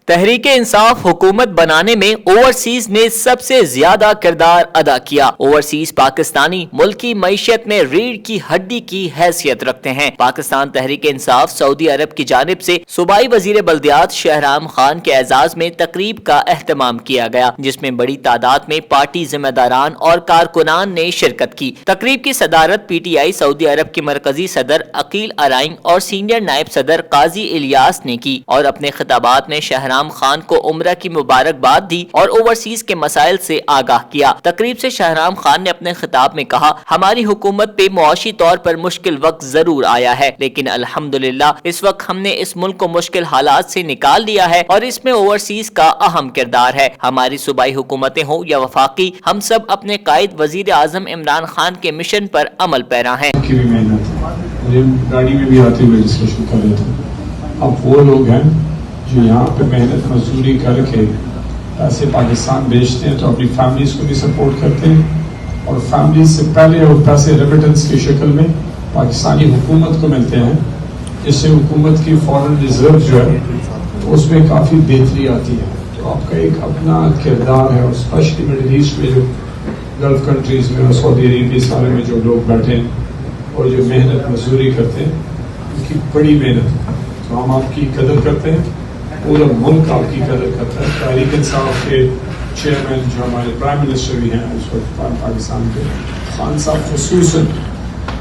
تحریک انصاف حکومت بنانے میں اوورسیز نے سب سے زیادہ کردار ادا کیا۔ اوورسیز پاکستانی ملکی معیشت میں ریڑھ کی ہڈی کی حیثیت رکھتے ہیں۔ پاکستان تحریک انصاف سعودی عرب کی جانب سے صوبائی وزیر بلدیات شہرام خان کے اعزاز میں تقریب کا اہتمام کیا گیا، جس میں بڑی تعداد میں پارٹی ذمہ داران اور کارکنان نے شرکت کی۔ تقریب کی صدارت پی ٹی آئی سعودی عرب کے مرکزی صدر عقیل ارائن اور سینئر نائب صدر قاضی الیاس نے کی، اور اپنے خطابات میں شہرام خان کو عمرہ کی مبارکباد دی اور اوورسیز کے مسائل سے آگاہ کیا۔ تقریب سے شہرام خان نے اپنے خطاب میں کہا، ہماری حکومت پہ معاشی طور پر مشکل وقت ضرور آیا ہے، لیکن الحمدللہ اس وقت ہم نے اس ملک کو مشکل حالات سے نکال لیا ہے، اور اس میں اوورسیز کا اہم کردار ہے۔ ہماری صوبائی حکومتیں ہوں یا وفاقی، ہم سب اپنے قائد وزیر اعظم عمران خان کے مشن پر عمل پیرا ہیں۔ گاڑی میں بھی آتے ہوئے ڈسکشن کر رہے تھے، اب وہ لوگ ہیں جو یہاں پہ محنت مزدوری کر کے پیسے پاکستان بیچتے ہیں تو اپنی فیملیز کو بھی سپورٹ کرتے ہیں، اور فیملیز سے پہلے اور پیسے ریمیٹنس کی شکل میں پاکستانی حکومت کو ملتے ہیں، جس سے حکومت کی فارن ریزرو جو ہے اس میں کافی بہتری آتی ہے۔ تو آپ کا ایک اپنا کردار ہے، اور اسپیشلی مڈل ایسٹ میں جو گلف کنٹریز میں اور سعودی عربیہ سارے میں جو لوگ بیٹھے ہیں اور جو محنت مزدوری کرتے ہیں، ان کی بڑی محنت ہے، تو ہم آپ کی قدر کرتے ہیں، پورا ملک آپ کی قدر کرتا ہے۔ تحریک انصاف کے چیئرمین جو ہمارے پرائم منسٹر بھی ہیں اس وقت پاکستان کے، خان صاحب خصوصاً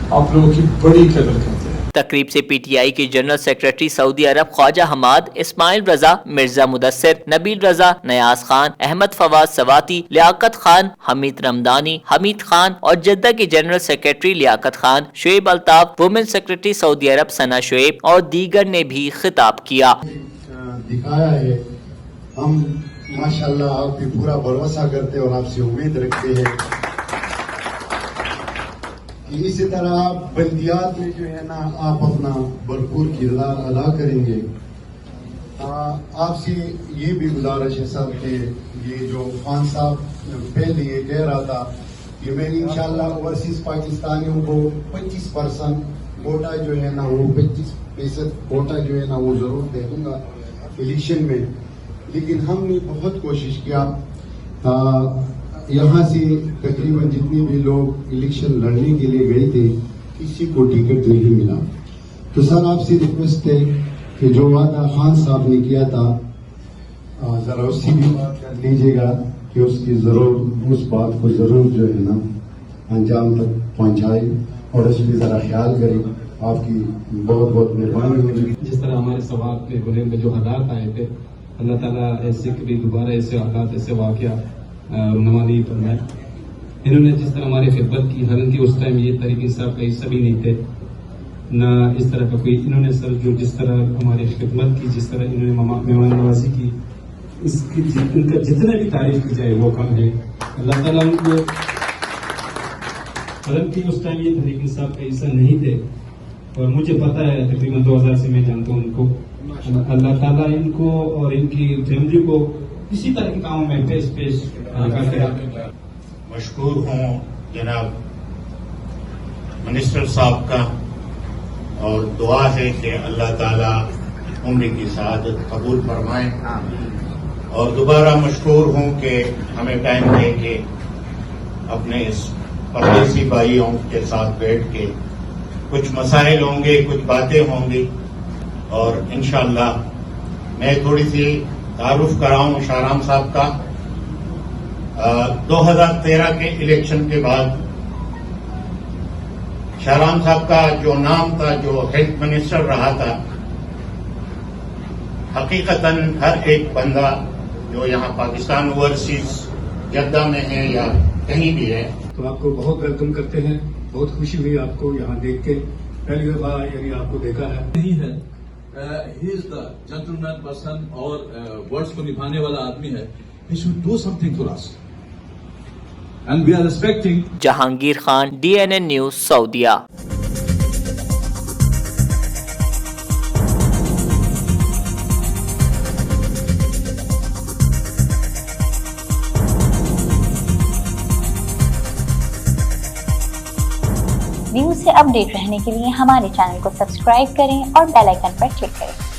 آپ لوگوں کی بڑی قدر کرتے ہیں۔ تقریب سے پی ٹی آئی کے جنرل سیکریٹری سعودی عرب خواجہ حماد، اسماعیل رضا، مرزا مدثر، نبیل رضا، نیاز خان، احمد فواز سواتی، لیاقت خان، حمید رمضانی، حمید خان، اور جدہ کے جنرل سیکریٹری لیاقت خان، شعیب الطاف، وومن سیکریٹری سعودی عرب ثنا شعیب اور دیگر نے بھی خطاب کیا۔ دکھایا ہے، ہم ماشاءاللہ آپ پہ پورا بھروسہ کرتے اور آپ سے امید رکھتے ہیں کہ اسی طرح بلدیات میں جو ہے نا آپ اپنا بھرپور کردار ادا کریں گے۔ آپ سے یہ بھی گزارش ہے سب کہ یہ جو خان صاحب پہلے یہ کہہ رہا تھا کہ میں انشاءاللہ اوورسیز پاکستانیوں کو 25% کوٹا جو ہے نا وہ 25% کوٹا جو ہے نا وہ ضرور دے دوں گا الیکشن میں، لیکن ہم نے بہت کوشش کیا۔ یہاں سے تقریباً جتنے بھی لوگ الیکشن لڑنے کے لیے گئے تھے کسی کو ٹکٹ نہیں ملا، تو سر آپ سے ریکویسٹ ہے کہ جو وعدہ خان صاحب نے کیا تھا ذرا اس سے بھی بات کر لیجیے گا کہ اس کی ضرور اس بات کو ضرور جو ہے نا انجام تک پہنچائے، اور اس پہ ذرا خیال کریں۔ آپ کی بہت بہت مہربانی ہوگی۔ جس طرح ہمارے سواب کے گلے میں جو حالات آئے تھے، اللہ تعالیٰ ایسے کبھی دوبارہ ایسے حالات ایسے واقعہ رونما نہیں فرمائے۔ انہوں نے جس طرح ہماری خدمت کی، حالانکہ اس ٹائم یہ تحریک انصاف کا حصہ بھی نہیں تھے، نہ اس طرح کا کوئی، انہوں نے سر جو جس طرح ہماری خدمت کی، جس طرح انہوں نے مہمان نوازی کی، اس کی ان کا جتنا بھی تعریف کی جائے وہ کم ہے۔ اللہ تعالیٰ ان کو، حالانکہ اس ٹائم یہ تحریک انصاف کا حصہ نہیں تھے، اور مجھے پتا ہے تقریباً 2000 سے میں جانتا ہوں ان کو، اللہ تعالیٰ ان کو اور ان کی فیملی کو اسی طرح کے کاموں میں پیش مشکور ہوں جناب منسٹر صاحب کا، اور دعا ہے کہ اللہ تعالیٰ عمر کی سعادت قبول فرمائیں، اور دوبارہ مشکور ہوں کہ ہمیں ٹائم دے کے اپنے اس پردیسی بھائیوں کے ساتھ بیٹھ کے کچھ مسائل ہوں گے، کچھ باتیں ہوں گی، اور انشاءاللہ میں تھوڑی سی تعارف کراؤں شہرام صاحب کا۔ 2013 کے الیکشن کے بعد شہرام صاحب کا جو نام تھا، جو ہیلتھ منسٹر رہا تھا، حقیقتاً ہر ایک بندہ جو یہاں پاکستان اوورسیز جدہ میں ہے یا کہیں بھی ہے، تو آپ کو بہت ویلکم کرتے ہیں۔ بہت خوشی ہوئی آپ کو یہاں دیکھ کے، پہلی دفعہ یعنی آپ کو دیکھا ہے۔ نہیں ہے، he is the gentleman person, اور ورڈز کو نبھانے والا آدمی ہے۔ He should do something for us, and we are respecting. Jahangir Khan, DNN news, سعودیہ۔ نیوز سے اپ ڈیٹ رہنے کے لیے ہمارے چینل کو سبسکرائب کریں اور بیل آئیکن پر کلک کریں۔